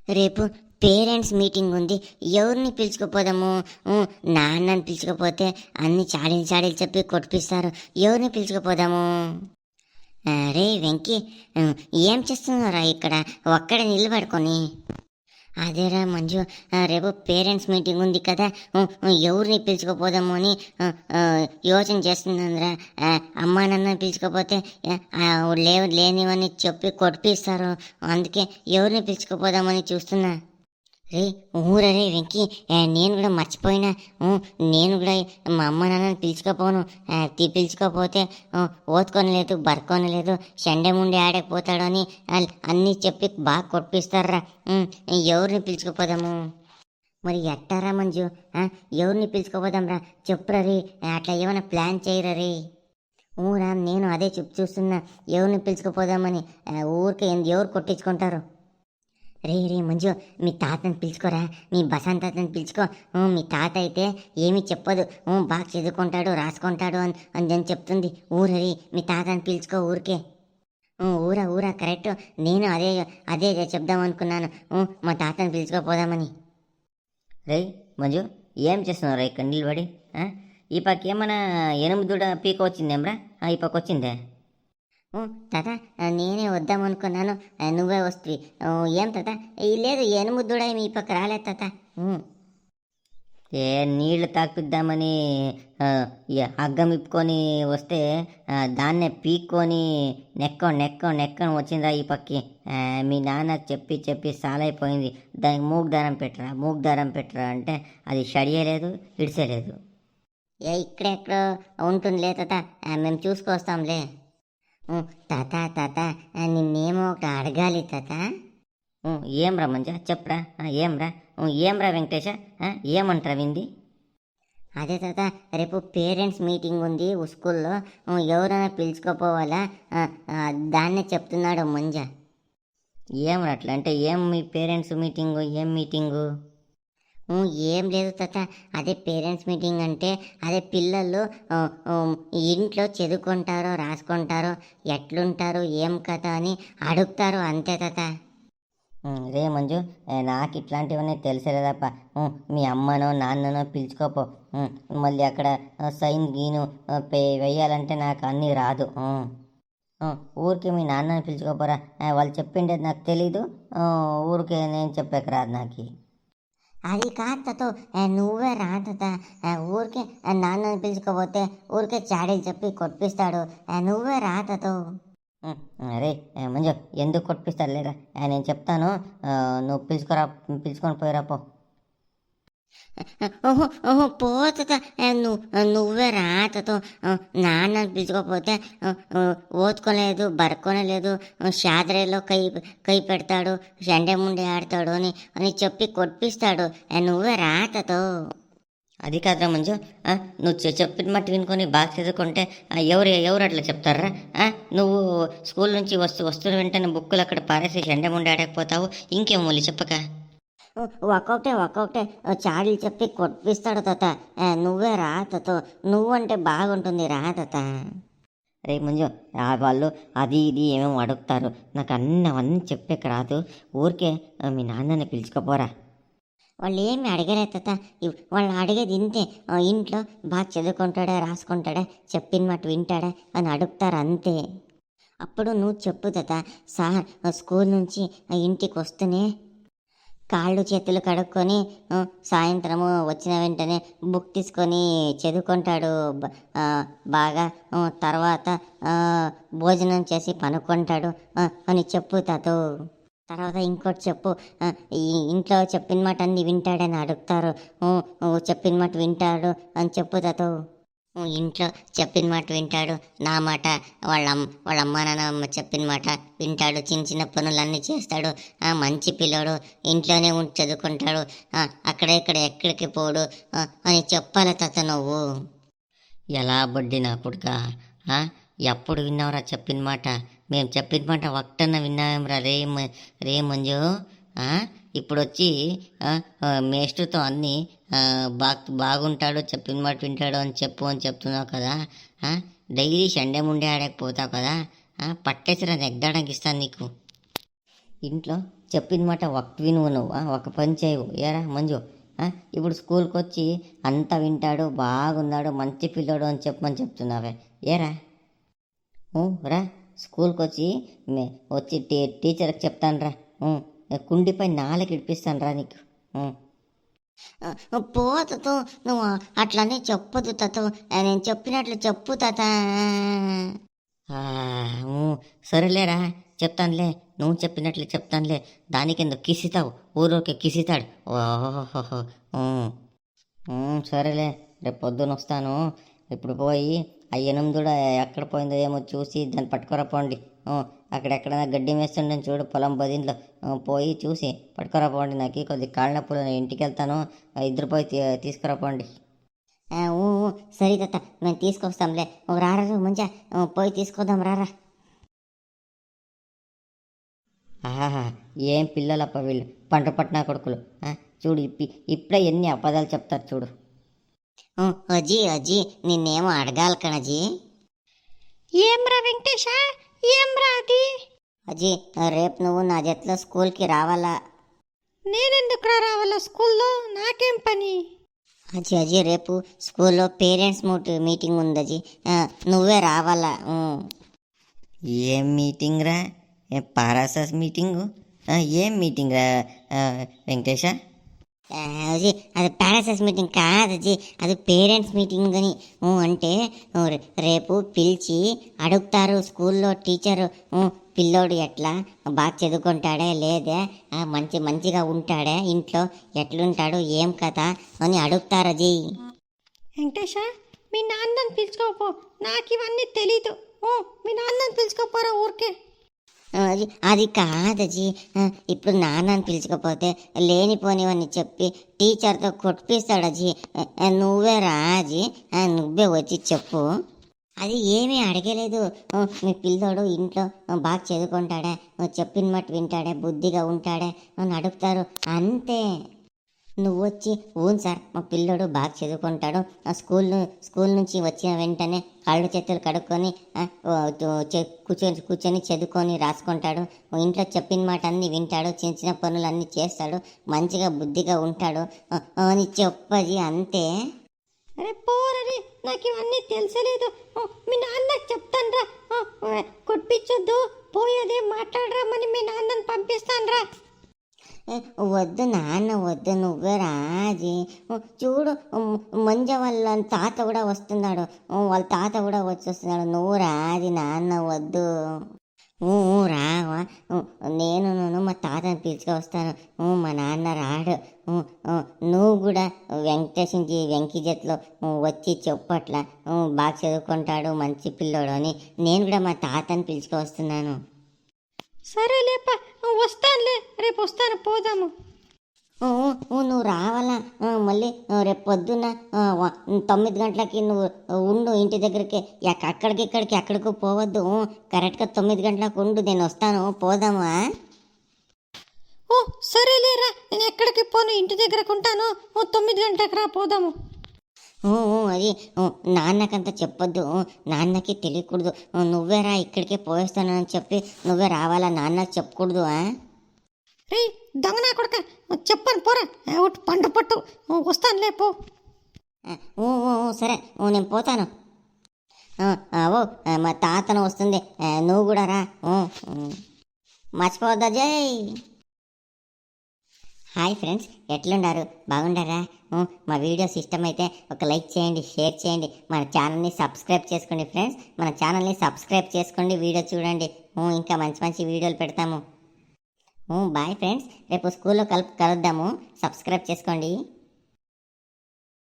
రేపు parents meeting ఉంది. ఎవరిని పిలుచుకుపోదాము? నాన్నని పిలుచుకపోతే అన్ని చాడీలు చాడీలు చెప్పి కొట్టిపిస్తారు. ఎవరిని పిలుచుకుపోదాము? రే వెంకీ, ఏం చేస్తున్నారా ఇక్కడ ఒక్కడే నిలబడుకొని? అదేరా మంజు, రేపు పేరెంట్స్ మీటింగ్ ఉంది కదా, ఎవరిని పిలుచుకుపోదాము అని యోచన చేస్తుందిరా. అమ్మా నాన్న పిలుచుకపోతే లేనివని చెప్పి కొట్టిస్తారు. అందుకే ఎవరిని పిలుచుకుపోదామని చూస్తున్నా. రే ఊరే వెంకీ, నేను కూడా మర్చిపోయినా. నేను కూడా మా అమ్మ నాన్నని పిలుచుకోపోను. పిలుచుకోపోతే ఓతుకొనలేదు, బరకొనలేదు, షండే ముండే ఆడకపోతాడు అని అన్నీ చెప్పి బాగా కొట్టిస్తారా. ఎవరిని పిలుచుకుపోదాము? మరి ఎట్టారా మంజు? ఎవరిని పిలుచుకోపోదాం రా, చెప్పురా రీ. అట్లా ఏమైనా ప్లాన్ చేయరా రీ? ఊరా, నేను అదే చూస్తున్నా, ఎవరిని పిలుచుకుపోదామని. ఊరికే ఎవరు కొట్టించుకుంటారు? రే మంజు, మీ తాతని పిలుచుకోరా, మీ బసంత్ తాతని పిలుచుకో. మీ తాత అయితే ఏమీ చెప్పదు, బాగా చదువుకుంటాడు, రాసుకుంటాడు అని చెప్తుంది. ఊరరి, మీ తాతని పిలుచుకో ఊరికే. ఊరా కరెక్ట్. నేను అదే అదే చెప్దాం అనుకున్నాను, మా తాతని పిలుచుకోపోదామని. రే మంజు, ఏం చేస్తున్నావు రా ఇక్కడ నిలబడి? ఈ పక్క ఏమన్నా ఎనుముదూడ పీక వచ్చిందేమ్రా? ఈ పక్క వచ్చిందే? తాత, నేనే వద్దామనుకున్నాను, నువ్వే వస్తుంది. ఏం తాత? లేదు, ఎనుముద్దుడ మీ పక్క రాలేదు తాత. నీళ్లు తాకిద్దామని హగ్గం ఇప్పుకొని వస్తే దాన్నే పీక్కొని నెక్కొని వచ్చిందిరా ఈ పక్కి. మీ నాన్న చెప్పి చెప్పి సాలైపోయింది. దానికి మూగు దారం పెట్టరా అంటే అది షడియలేదు, ఇడిసేలేదు. ఇక్కడెక్కడో ఉంటుందిలే తాత, మేము చూసుకొస్తాంలే. తాత, నిన్నేమో ఒకటి అడగాలి తాత. ఏమ్రా మంజా, చెప్పరా. ఏమ్రా వెంకటేశ, ఏమంటారా వింది? అదే తాత, రేపు పేరెంట్స్ మీటింగ్ ఉంది స్కూల్లో, ఎవరైనా పిలుచుకోపోవాలా, దాన్నే చెప్తున్నాడు మంజ. ఏమ్రా అట్లా అంటే? ఏం మీ పేరెంట్స్ మీటింగు? ఏం మీటింగు? ఏం లేదు తాత, అదే పేరెంట్స్ మీటింగ్ అంటే అదే పిల్లలు ఇంట్లో చదువుకుంటారో రాసుకుంటారో ఎట్లుంటారు ఏం కథ అని అడుగుతారు, అంతే తాత. రే మంజు, నాకు ఇట్లాంటివన్నీ తెలిసేలేదప్ప. మీ అమ్మనో నాన్ననో పిలుచుకోపో. మళ్ళీ అక్కడ సైన్ గీను వేయాలంటే నాకు అన్నీ రాదు. ఊరికి మీ నాన్నని పిలుచుకోపోరా, వాళ్ళు చెప్పిండేది నాకు తెలీదు. ఊరికే నేను చెప్పాక రాదు నాకు. అది కాదు తాతో, నువ్వే రా తాత. ఊరికే నాన్నని పిలుచుకోపోతే ఊరికే చాడీలు చెప్పి కొట్టిస్తాడు. నువ్వే రా తాతో. అరే మంజు, ఎందుకు కొట్టిస్తాడు లేరా, నేను చెప్తాను. నువ్వు పిలుచుకొని పోయిరా పో. పోత, నువ్వే రా తాతో. నాన్నని పిలుచుకోపోతే ఓతుకోలేదు, బరకొనలేదు, షాదరేలో కై పెడతాడు, షండే ముండే ఆడతాడు అని చెప్పి కొట్టిస్తాడు. నువ్వే రా తాతో. అది కాదురా మంజు, నువ్వు చెప్పిన మట్టి వినుకొని బాగా చదువుకుంటే ఎవరు అట్లా చెప్తారా? నువ్వు స్కూల్ నుంచి వస్తున్న వెంటనే బుక్కులు అక్కడ పారేసి ఎండ ముండి ఆడకపోతావు. ఇంకేం మళ్ళీ చెప్పక. ఒక్కొక్కటే చాడీలు చెప్పి కొట్టిస్తాడు తాత. నువ్వే రా తాతో, నువ్వంటే బాగుంటుంది, రా తాత. రే మంజు, వాళ్ళు అది ఇది ఏమేమో అడుగుతారు, నాకు అవన్నీ చెప్పాక రాదు. ఊరికే మీ నాన్నని పిలుచుకోపోరా. వాళ్ళు ఏమి అడగలే తాత, వాళ్ళు అడిగేది ఇంతే. ఇంట్లో బాగా చదువుకుంటాడా, రాసుకుంటాడా, చెప్పిన మాట వింటాడా అని అడుగుతారు, అంతే. అప్పుడు నువ్వు చెప్పు తాత, సార్ స్కూల్ నుంచి ఇంటికి వస్తూనే కాళ్ళు చేతులు కడుక్కొని సాయంత్రము వచ్చిన వెంటనే బుక్ తీసుకొని చదువుకుంటాడు బాగా. తర్వాత భోజనం చేసి పనుకుంటాడు అని చెప్పు తాతో. తర్వాత ఇంకోటి చెప్పు, ఈ ఇంట్లో చెప్పిన మాట అన్ని వింటాడని అడుగుతారు. చెప్పిన మాట వింటాడు అని చెప్పు తాతో. ఇంట్లో చెప్పిన మాట వింటాడు, నా మాట వాళ్ళ అమ్మ నాన్న చెప్పిన మాట వింటాడు, చిన్న చిన్న పనులన్నీ చేస్తాడు, మంచి పిల్లడు, ఇంట్లోనే ఉండి చదువుకుంటాడు, అక్కడ ఇక్కడ ఎక్కడికి పోడు అని చెప్పాలి తాత నువ్వు. ఎలా బడ్డి నా కొడుక, ఎప్పుడు విన్నావురా చెప్పిన మాట? మేము చెప్పిన మాట ఒక్కటన్నా విన్నామేమ్రా? రే మంజు, ఇప్పుడు వచ్చి మేస్టర్తో అన్నీ బాగుంటాడు, చెప్పిన మాట వింటాడు అని చెప్తున్నావు కదా. డైలీ సండే ముండే ఆడకపోతావు కదా, పట్టేసిరా నెగ్గాడానికి ఇస్తాను నీకు. ఇంట్లో చెప్పిన మాట ఒక్క విను నువ్వు, ఒక పని చేయవు ఏరా మంజు. ఇప్పుడు స్కూల్కి వచ్చి అంతా వింటాడు, బాగున్నాడు, మంచి పిల్లోడు అని చెప్పమని చెప్తున్నావే ఏరా? రా స్కూల్కి వచ్చి వచ్చి టీచర్కి చెప్తాను రా. కుండిపై నాలుగు ఇడిపిస్తాను రా నీకు. పో తాత, నువ్వు అట్లానే చెప్పదు తాత, నేను చెప్పినట్లు చెప్పు తాత. సరేలేరా చెప్తానులే, నువ్వు చెప్పినట్లు చెప్తానులే. దానికి ఎందుకు కిసితావు, ఊరోకే కిసితాడు. ఓహోహో. సరేలే, రేపు పొద్దున వస్తాను. ఇప్పుడు పోయి ఆ ఎనుముదుడ ఎక్కడ పోయిందో ఏమో చూసి దాన్ని పట్టుకోరా పోండి. అక్కడెక్కడైనా గడ్డి వేస్తుండని చూడు, పొలం బదిలో పోయి చూసి పట్టుకోరా పోండి. నాకు కొద్ది కాళ్ళ నొప్పులు, నేను ఇంటికి వెళ్తాను. ఇద్దరు పోయి తీసుకురా పోండి. సరే తాత, మేము తీసుకొస్తాంలే. రారా మంచిగా పోయి తీసుకొద్దాం రారా. ఆహా, ఏం పిల్లలప్ప వీళ్ళు, పంట పట్టిన కొడుకులు. చూడు ఇప్పుడే ఎన్ని అబద్ధాలు చెప్తారు చూడు. అజీ అజీ, నిన్నేమో అడగాలి కణజీ. ఏమ్రా వెంకటేశ, ఏమ్రా అది? అజీ, రేపు నువ్వు నా జట్లో స్కూల్కి రావాలా? నేనెందుకురా రావాలా స్కూల్లో, నాకేం పని? అజీ అజీ, రేపు స్కూల్లో పేరెంట్స్ మీటింగ్ ఉంది అజీ, నువ్వే రావాలా. ఏం మీటింగ్ రా? పారాసస్ మీటింగు? ఏం మీటింగ్ రా వెంకటేశ? అజీ, అది పారాసస్ మీటింగ్ కాదు అజీ, అది పేరెంట్స్ మీటింగ్ అని. అంటే రేపు పిలిచి అడుగుతారు స్కూల్లో టీచరు, పిల్లోడు ఎట్లా బాగా చదువుకుంటాడే లేదే, మంచిగా ఉంటాడే, ఇంట్లో ఎట్లుంటాడు, ఏం కథ అని అడుగుతారు అజీ. వెంకటేశ, మీ నాన్నని పిలుచుకోపో, నాకు ఇవన్నీ తెలీదు. మీ నాన్నని పిలుచుకోపోరా ఊరికే. అది కాదజీ, ఇప్పుడు నాన్నని పిలుచుకపోతే లేనిపోనివన్నీ చెప్పి టీచర్తో కొట్టిస్తాడజీ. నువ్వే రాజీ, నువ్వే వచ్చి చెప్పు. అది ఏమీ అడగలేదు. మీ పిల్లోడు ఇంట్లో బాగా చదువుకుంటాడే, చెప్పిన మాట వింటాడే, బుద్ధిగా ఉంటాడే అని అడుగుతారు అంతే. నువ్వు వచ్చి అవును సార్ మా పిల్లోడు బాగా చదువుకుంటాడు, స్కూల్ నుంచి వచ్చిన వెంటనే కాళ్ళు చేతులు కడుక్కొని కూర్చొని చదువుకొని రాసుకుంటాడు, ఇంట్లో చెప్పిన మాట అన్నీ వింటాడు, చిన్న చిన్న పనులు అన్నీ చేస్తాడు, మంచిగా బుద్ధిగా ఉంటాడు అని చెప్పది అంతే. అరే పోరని, నాకు ఇవన్నీ తెలిసలేదు. మీ నాన్నకి చెప్తాను రా, కొట్టించొద్దు, పోయేదే మాట్లాడరామని మీ నాన్నని పంపిస్తాను రా. వద్దు నాన్న వద్దు, నువ్వే రాజీ. చూడు మంజ వాళ్ళ తాత కూడా వస్తున్నాడు, వాళ్ళ తాత కూడా వచ్చేస్తున్నాడు, నువ్వు రాజీ, నాన్న వద్దు. రావా, నేను మా తాతని పిలుచుకొస్తాను, మా నాన్న రాడు. నువ్వు కూడా వెంకీ జట్లో వచ్చి చెప్పట్లా బాగా చదువుకుంటాడు, మంచి పిల్లోడు అని. నేను కూడా మా తాతని పిలుచుకొస్తున్నాను. సరేలేపా, వస్తానులే, రేపు వస్తాను, పోదాము. నువ్వు రావాలా? మళ్ళీ రేపు పొద్దున్న 9 గంటలకి నువ్వు ఉండు ఇంటి దగ్గరికి, ఇక్కడికి ఎక్కడికో పోవద్దు, కరెక్ట్గా 9 గంటలకు ఉండు, నేను వస్తాను, పోదామా? సరేలేరా, నేను ఎక్కడికి పోను, ఇంటి దగ్గరకు ఉంటాను, 9 గంటలకు రా, పోదాము. అది నాన్నకంతా చెప్పొద్దు, నాన్నకి తెలియకూడదు, నువ్వేరా ఇక్కడికే పోయేస్తానని చెప్పి నువ్వే రావాలా, నాన్నకి చెప్పకూడదు. రే దొంగనా కొడుక, చెప్పను పోరా, ఒకటి పండు పట్టు, వస్తానులే పో. సరే నేను పోతాను. మా తాతను వస్తుంది, నువ్వు కూడా రా, మర్చిపోవద్దా జై. హాయ్ ఫ్రెండ్స్, ఎట్లున్నారు, బాగుండారా? మా వీడియోస్ ఇష్టమైతే ఒక లైక్ చేయండి, షేర్ చేయండి, మన ఛానల్ని సబ్స్క్రైబ్ చేసుకోండి ఫ్రెండ్స్, మన ఛానల్ని సబ్స్క్రైబ్ చేసుకోండి, వీడియో చూడండి, ఇంకా మంచి వీడియోలు పెడతాము. బాయ్ ఫ్రెండ్స్, రేపు స్కూల్లో కలుద్దాము, సబ్స్క్రైబ్ చేసుకోండి.